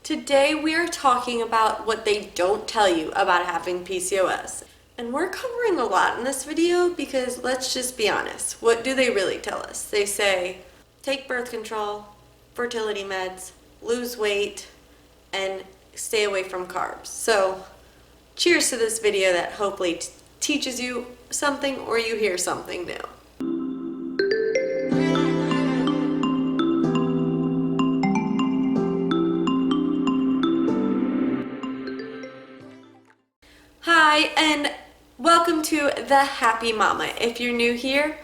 Today we are talking about what they don't tell you about having PCOS. And we're covering a lot in this video because let's just be honest, what do they really tell us? They say, take birth control, fertility meds, lose weight, and stay away from carbs. So cheers to this video that hopefully teaches you something or you hear something new. Hi, and welcome to The Happy Mama. If you're new here,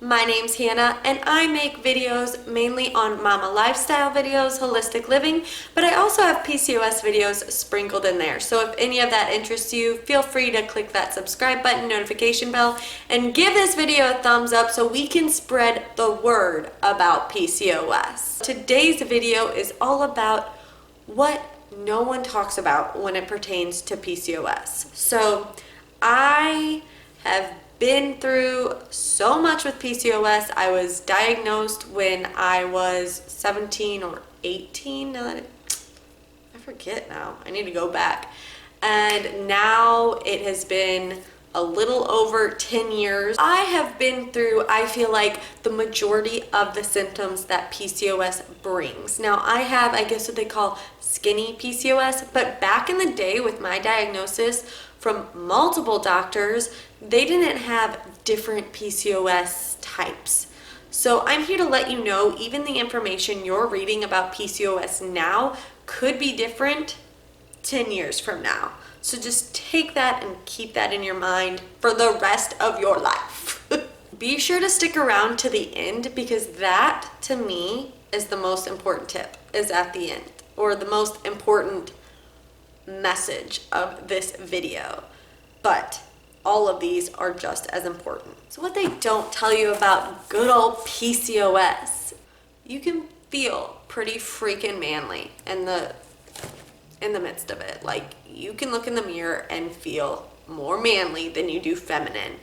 my name's Hannah, and I make videos mainly on mama lifestyle videos, holistic living, but I also have PCOS videos sprinkled in there. So if any of that interests you, feel free to click that subscribe button, notification bell, and give this video a thumbs up so we can spread the word about PCOS. Today's video is all about what no one talks about when it pertains to PCOS. So I have been through so much with PCOS. I was diagnosed when I was 17 or 18. I forget now. I need to go back. And now it has been a little over 10 years. I have been through, I feel like, the majority of the symptoms that PCOS brings. Now I have, I guess what they call skinny PCOS, but back in the day with my diagnosis from multiple doctors, they didn't have different PCOS types. So I'm here to let you know, even the information you're reading about PCOS now could be different 10 years from now. So just take that and keep that in your mind for the rest of your life. Be sure to stick around to the end because that, to me, is the most important tip, is at the end, or the most important message of this video. But all of these are just as important. So what they don't tell you about good old PCOS, you can feel pretty freaking manly in the midst of it. Like, you can look in the mirror and feel more manly than you do feminine.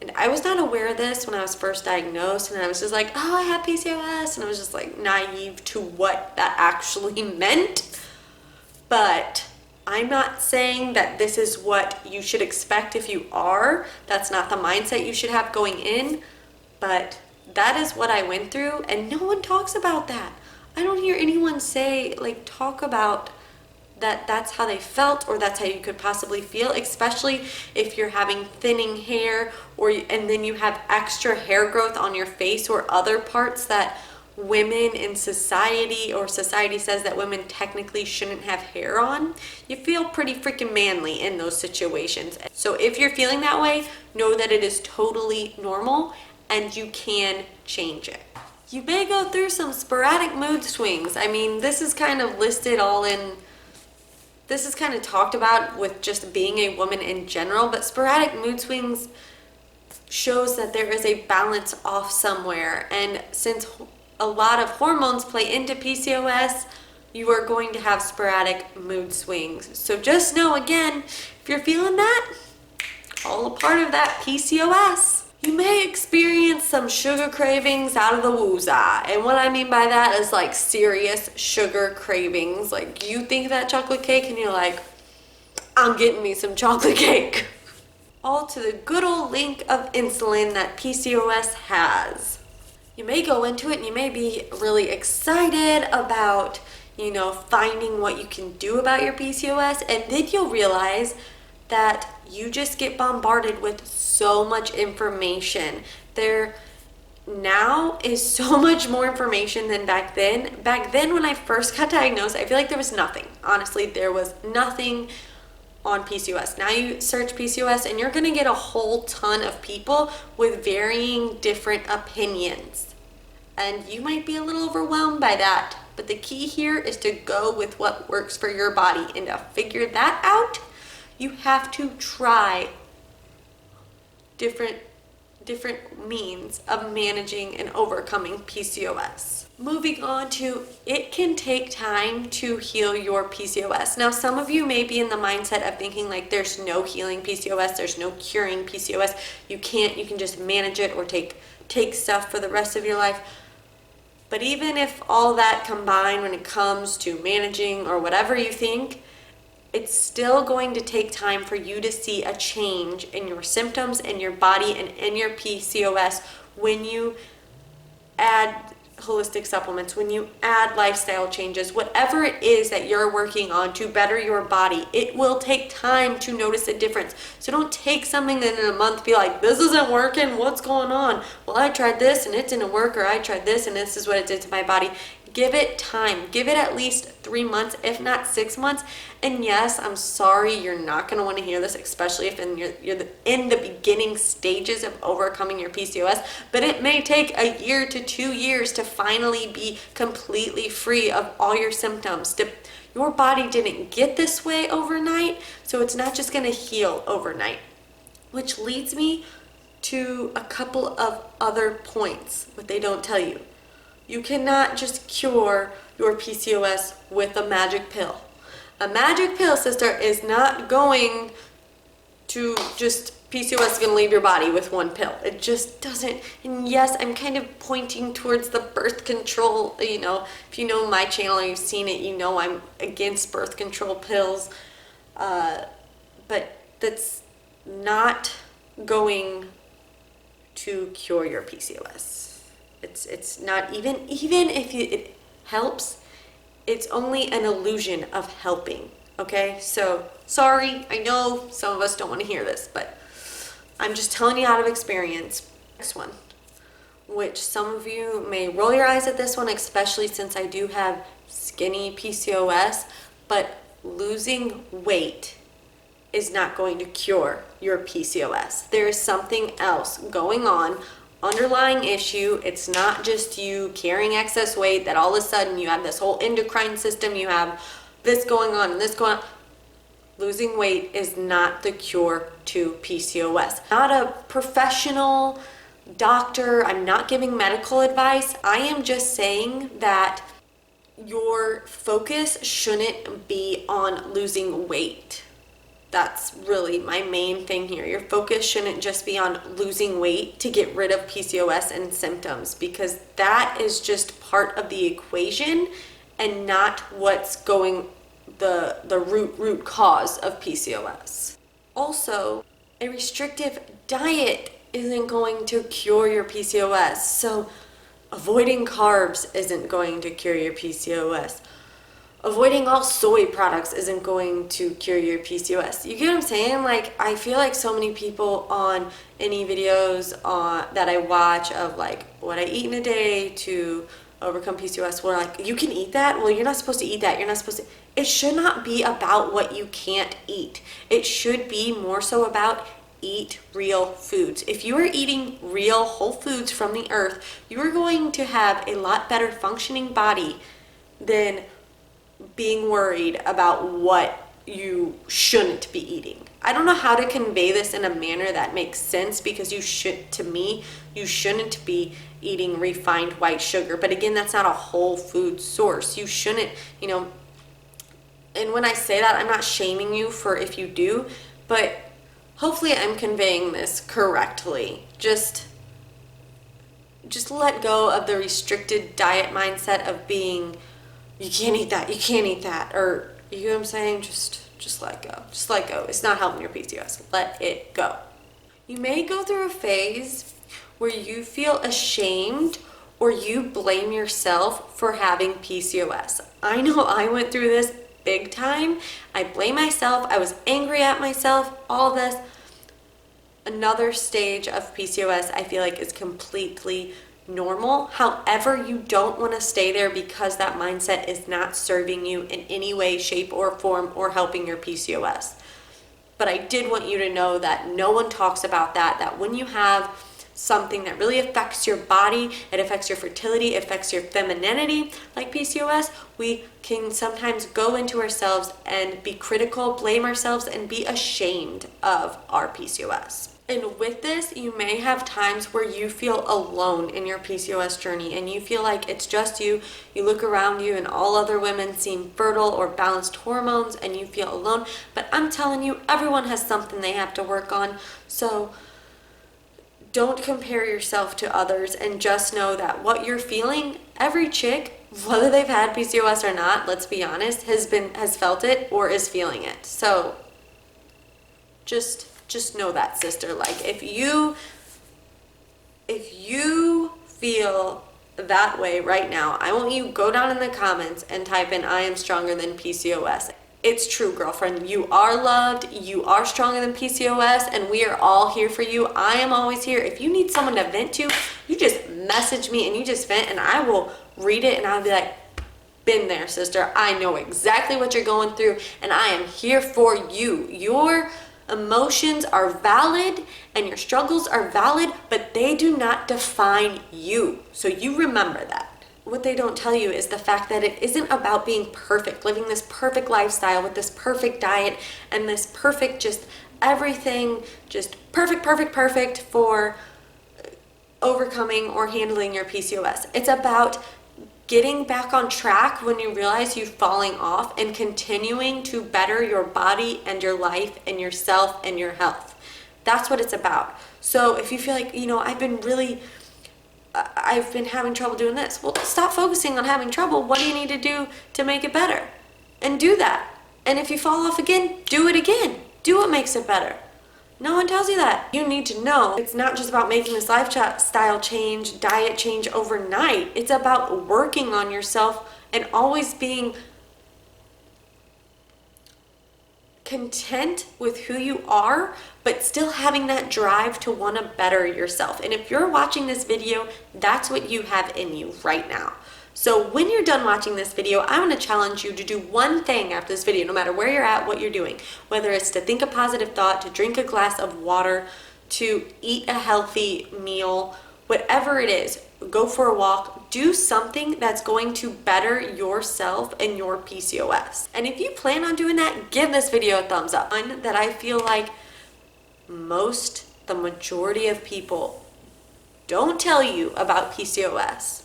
And I was not aware of this when I was first diagnosed, and I was just like, oh, I have PCOS, and I was just like naive to what that actually meant. But I'm not saying that this is what you should expect if you are. That's not the mindset you should have going in, but that is what I went through, and no one talks about that. I don't hear anyone say, like, talk about that's how they felt or that's how you could possibly feel, especially if you're having thinning hair and then you have extra hair growth on your face or other parts that women in society, or society says that women technically shouldn't have hair on. You feel pretty freaking manly in those situations. So if you're feeling that way, know that it is totally normal and you can change it. You may go through some sporadic mood swings. I mean, this is kind of listed all in, this is kind of talked about with just being a woman in general, but sporadic mood swings shows that there is a balance off somewhere. And since a lot of hormones play into PCOS, you are going to have sporadic mood swings. So just know, again, if you're feeling that, all a part of that PCOS. You may experience some sugar cravings out of the wooza. And what I mean by that is like serious sugar cravings. Like you think that chocolate cake and you're like, I'm getting me some chocolate cake. All to the good old link of insulin that PCOS has. You may go into it and you may be really excited about, finding what you can do about your PCOS, and then you'll realize that you just get bombarded with so much information. There now is so much more information than back then. Back then when I first got diagnosed, I feel like there was nothing. Honestly, there was nothing on PCOS. Now you search PCOS and you're gonna get a whole ton of people with varying different opinions. And you might be a little overwhelmed by that. But the key here is to go with what works for your body. And to figure that out, you have to try different means of managing and overcoming PCOS. Moving on to, it can take time to heal your PCOS. Now, some of you may be in the mindset of thinking like there's no healing PCOS, there's no curing PCOS. You can just manage it or take stuff for the rest of your life. But even if all that combined when it comes to managing or whatever you think, it's still going to take time for you to see a change in your symptoms, in your body, and in your PCOS when you add holistic supplements, when you add lifestyle changes, whatever it is that you're working on to better your body. It will take time to notice a difference. So don't take something and in a month be like, this isn't working, what's going on? Well, I tried this and it didn't work, or I tried this and this is what it did to my body. Give it time. Give it at least 3 months, if not 6 months. And yes, I'm sorry, you're not going to want to hear this, especially if you're in the beginning stages of overcoming your PCOS. But it may take a year to 2 years to finally be completely free of all your symptoms. Your body didn't get this way overnight, so it's not just going to heal overnight. Which leads me to a couple of other points, what they don't tell you. You cannot just cure your PCOS with a magic pill. A magic pill, sister, is not going to PCOS is going to leave your body with one pill. It just doesn't. And yes, I'm kind of pointing towards the birth control. You know, if you know my channel or you've seen it, you know I'm against birth control pills. But that's not going to cure your PCOS. It's not, even if it helps, it's only an illusion of helping, okay? So, sorry, I know some of us don't want to hear this, but I'm just telling you out of experience. Next one, which some of you may roll your eyes at this one, especially since I do have skinny PCOS, but losing weight is not going to cure your PCOS. There is something else going on, underlying issue. It's not just you carrying excess weight that all of a sudden you have this whole endocrine system, you have this going on and this going on. Losing weight is not the cure to PCOS. Not a professional doctor. I'm not giving medical advice. I am just saying that your focus shouldn't be on losing weight. That's really my main thing here. Your focus shouldn't just be on losing weight to get rid of PCOS and symptoms, because that is just part of the equation and not what's going the root cause of PCOS. Also, a restrictive diet isn't going to cure your PCOS. So avoiding carbs isn't going to cure your PCOS. Avoiding all soy products isn't going to cure your PCOS. You get what I'm saying? Like, I feel like so many people on any videos that I watch of like what I eat in a day to overcome PCOS, were like, you can eat that? Well, you're not supposed to eat that. You're not supposed to. It should not be about what you can't eat. It should be more so about eat real foods. If you are eating real whole foods from the earth, you are going to have a lot better functioning body than being worried about what you shouldn't be eating. I don't know how to convey this in a manner that makes sense, because to me, you shouldn't be eating refined white sugar. But again, that's not a whole food source. You shouldn't, and when I say that, I'm not shaming you for if you do, but hopefully I'm conveying this correctly. Just let go of the restricted diet mindset of being, you can't eat that, or, you know what I'm saying? Just let go. Just let go. It's not helping your PCOS. Let it go. You may go through a phase where you feel ashamed or you blame yourself for having PCOS. I know I went through this big time. I blame myself. I was angry at myself, all this. Another stage of PCOS I feel like is completely normal. However, you don't want to stay there, because that mindset is not serving you in any way, shape, or form, or helping your PCOS. But I did want you to know that no one talks about that when you have something that really affects your body, it affects your fertility, it affects your femininity, like PCOS, we can sometimes go into ourselves and be critical, blame ourselves, and be ashamed of our PCOS. And with this, you may have times where you feel alone in your PCOS journey and you feel like it's just you. You look around you and all other women seem fertile or balanced hormones and you feel alone. But I'm telling you, everyone has something they have to work on. So don't compare yourself to others, and just know that what you're feeling, every chick, whether they've had PCOS or not, let's be honest, has felt it or is feeling it. So just know that, sister. Like, if you feel that way right now, I want you to go down in the comments and type in, I am stronger than PCOS. It's true, girlfriend. You are loved. You are stronger than PCOS, and we are all here for you. I am always here. If you need someone to vent to, you just message me and you just vent, and I will read it, and I'll be like, been there, sister. I know exactly what you're going through, and I am here for you. Your emotions are valid and your struggles are valid, but they do not define you. So you remember that. What they don't tell you is the fact that it isn't about being perfect, living this perfect lifestyle with this perfect diet and this perfect, just everything, just perfect for overcoming or handling your PCOS. It's about getting back on track when you realize you're falling off and continuing to better your body and your life and yourself and your health. That's what it's about. So if you feel like, I've been having trouble doing this. Well, stop focusing on having trouble. What do you need to do to make it better? And do that. And if you fall off again, do it again. Do what makes it better. No one tells you that. You need to know it's not just about making this lifestyle change, diet change overnight. It's about working on yourself and always being content with who you are, but still having that drive to want to better yourself. And if you're watching this video, that's what you have in you right now. So when you're done watching this video, I want to challenge you to do one thing after this video, no matter where you're at, what you're doing, whether it's to think a positive thought, to drink a glass of water, to eat a healthy meal, whatever it is, go for a walk, do something that's going to better yourself and your PCOS. And if you plan on doing that, give this video a thumbs up. One that I feel like the majority of people don't tell you about PCOS.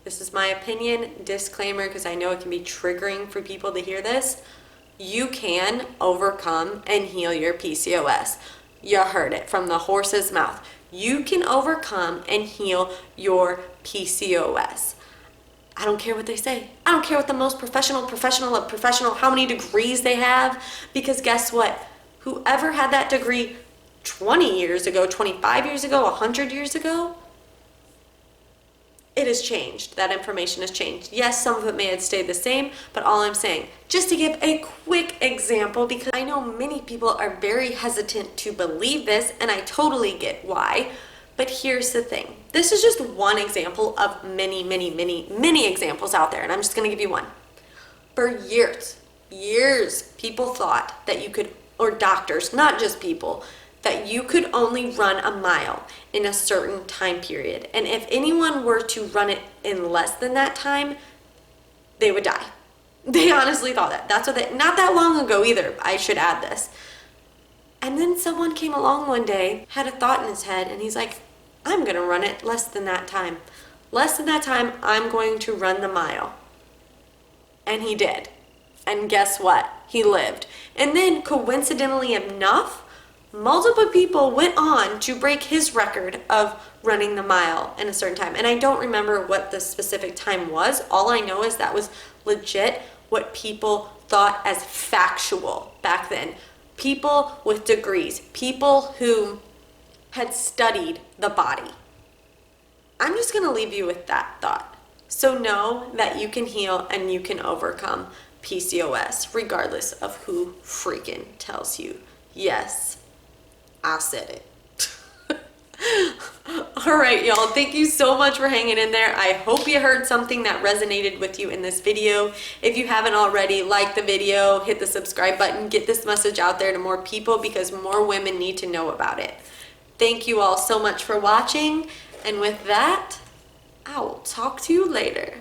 This is my opinion, disclaimer, because I know it can be triggering for people to hear this. You can overcome and heal your PCOS. You heard it from the horse's mouth. You can overcome and heal your PCOS. I don't care what they say. I don't care what the most professional, how many degrees they have, because guess what? Whoever had that degree 20 years ago, 25 years ago, 100 years ago, it has changed. That information has changed. Yes, some of it may have stayed the same, but all I'm saying, just to give a quick example, because I know many people are very hesitant to believe this, and I totally get why, but here's the thing. This is just one example of many examples out there, and I'm just going to give you one. For years, people thought that you could, or doctors, not just people, that you could only run a mile in a certain time period. And if anyone were to run it in less than that time, they would die. They honestly thought that. That's what not that long ago either, I should add this. And then someone came along one day, had a thought in his head, and he's like, I'm gonna run it less than that time. Less than that time, I'm going to run the mile. And he did. And guess what? He lived. And then coincidentally enough, multiple people went on to break his record of running the mile in a certain time. And I don't remember what the specific time was. All I know is that was legit what people thought as factual back then. People with degrees, people who had studied the body. I'm just going to leave you with that thought. So know that you can heal and you can overcome PCOS regardless of who freaking tells you. Yes, I said it. All right, y'all. Thank you so much for hanging in there. I hope you heard something that resonated with you in this video. If you haven't already, like the video, hit the subscribe button, get this message out there to more people because more women need to know about it. Thank you all so much for watching. And with that, I will talk to you later.